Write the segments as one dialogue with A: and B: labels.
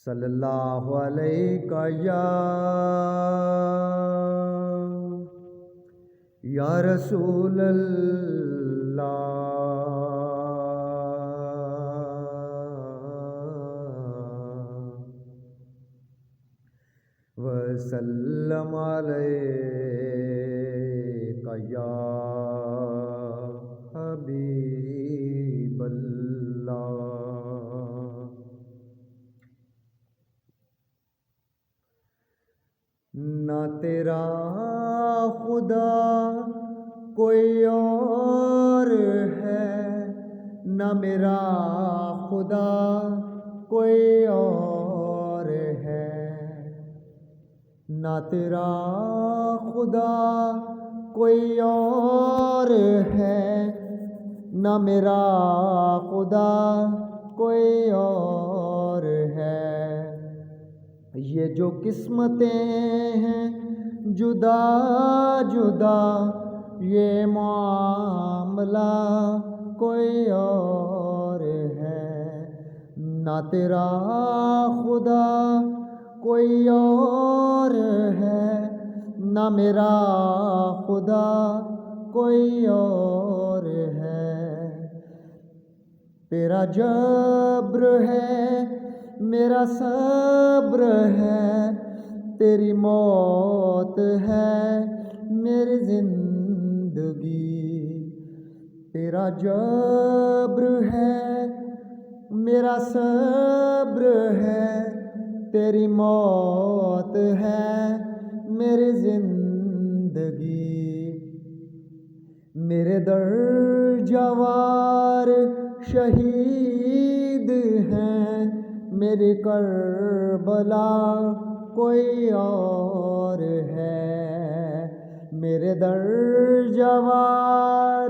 A: صلی اللہ علیہ یا رسول اللہ وسلم علیک یا حبیب اللہ۔ نہ تیرا خدا کوئی اور ہے، نہ میرا خدا کوئی اور ہے، نہ تیرا خدا کوئی اور ہے، نہ میرا خدا کوئی اور ہے۔ یہ جو قسمتیں ہیں جدا جدا، یہ معاملہ کوئی اور ہے، نہ تیرا خدا کوئی اور ہے، نہ میرا خدا کوئی اور ہے۔ تیرا جبر ہے میرا صبر ہے، تیری موت ہے میری زندگی۔ تیرا جبر ہے میرا صبر ہے، تیری موت ہے میری زندگی۔ میرے در جوار شہید ہیں، میری کربلا کوئی اور ہے۔ میرے در جوار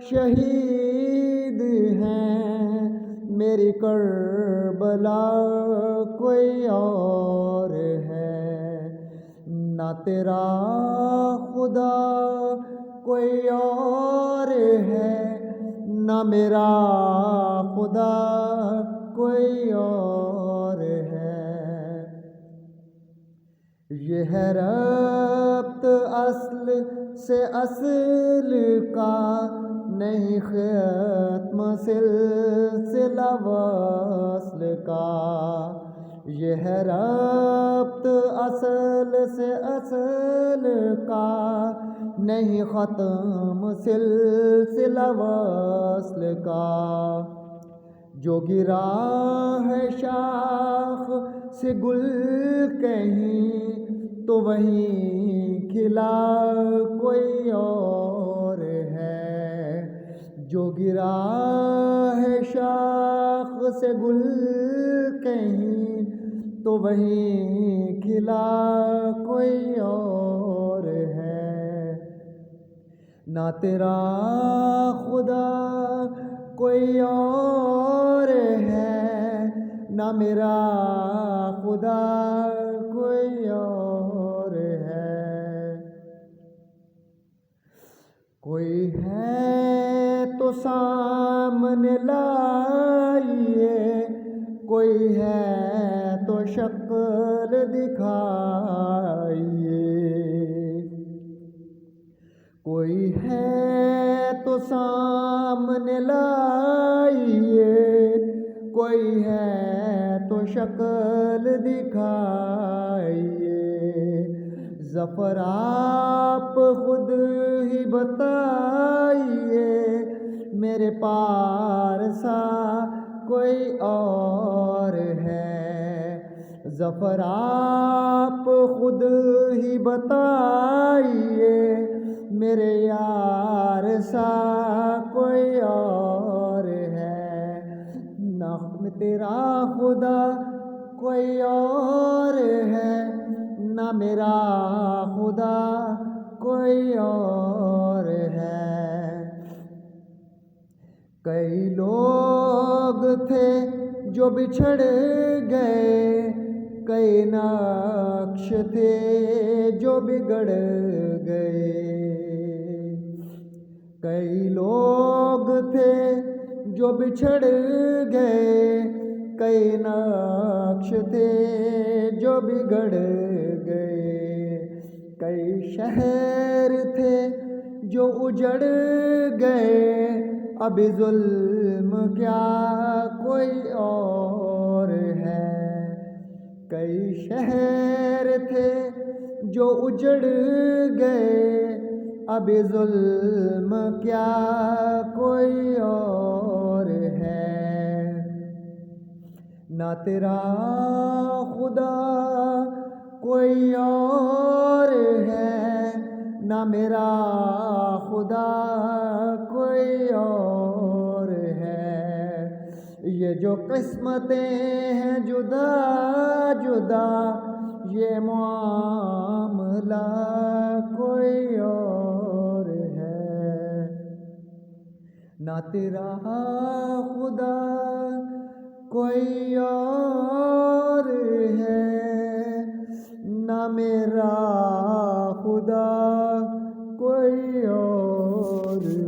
A: شہید ہیں، میری کربلا کوئی اور ہے، نہ تیرا خدا کوئی اور ہے، نہ میرا خدا کوئی اور ہے۔ یہ ہے ربط اصل سے اصل کا، نہیں ختم سلسلہ وصل کا۔ یہ ہے ربط اصل سے اصل کا، نہیں ختم سلسلہ وصل کا۔ جو گرا ہے شاخ سے گل کہیں، تو وہیں کھلا کوئی اور ہے۔ جو گرا ہے شاخ سے گل کہیں، تو وہیں کھلا کوئی اور ہے، نہ تیرا خدا کوئی اور ہے، نہ میرا خدا کوئی اور ہے۔ کوئی ہے تو سامنے لائیے، کوئی ہے تو شکل دکھائیے۔ کوئی ہے تو سامنے لائیے، کوئی ہے تو شکل دکھائیے۔ ظفر آپ خود ہی بتائیے، میرے پارسا کوئی اور ہے۔ ظفر آپ خود ہی بتائیے، میرے یار سا کوئی اور ہے، نہ تیرا خدا کوئی اور ہے، نہ میرا خدا کوئی اور ہے۔ کئی لوگ تھے جو بچھڑ گئے، کئی نقش تھے جو بگڑ گئے۔ کئی لوگ تھے جو بچھڑ گئے، کئی نقش تھے جو بگڑ گئے، کئی شہر تھے جو اجڑ گئے، اب ظلم کیا کوئی اور ہے۔ کئی شہر تھے جو اجڑ گئے، اب ظلم کیا کوئی اور ہے۔ نہ تیرا خدا کوئی اور ہے، نہ میرا خدا کوئی اور ہے۔ یہ جو قسمتیں ہیں جدا جدا، یہ معاملہ کوئی اور ہے۔ نہ تیرا خدا کوئی اور ہے، نہ میرا خدا کوئی اور